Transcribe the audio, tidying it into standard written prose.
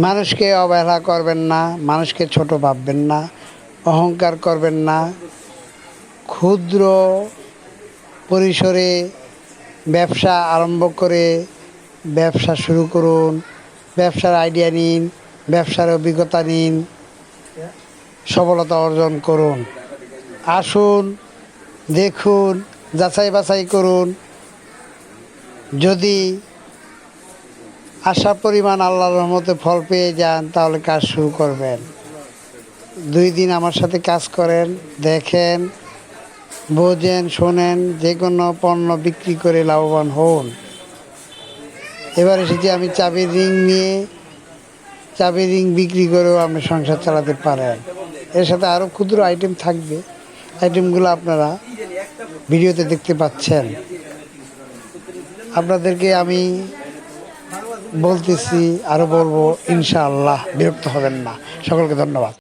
মানুষকে অবহেলা করবেন না, মানুষকে ছোট ভাববেন না, অহংকার করবেন না। ক্ষুদ্র পরিসরে ব্যবসা আরম্ভ করে ব্যবসা শুরু করুন, ব্যবসার আইডিয়া নিন, ব্যবসার অভিজ্ঞতা নিন, সফলতা অর্জন করুন। আসুন, দেখুন, যাচাই বাছাই করুন। যদি আশা পরিমাণ আল্লাহর রহমতে ফল পেয়ে যান তাহলে কাজ শুরু করবেন। 2 দিন আমার সাথে কাজ করেন, দেখেন, বোঝেন, শোনেন, যে কোনো পণ্য বিক্রি করে লাভবান হন। এবার এসেছি আমি চাবির রিং নিয়ে। চাবির রিং বিক্রি করেও আপনি সংসার চালাতে পারেন। এর সাথে আরও ক্ষুদ্র আইটেম থাকবে। আইটেমগুলো আপনারা ভিডিওতে দেখতে পাচ্ছেন। আপনাদেরকে আমি বলতেছি, আরও বলবো, ইনশাআল্লাহ, বিরক্ত হবেন না। সকলকে ধন্যবাদ।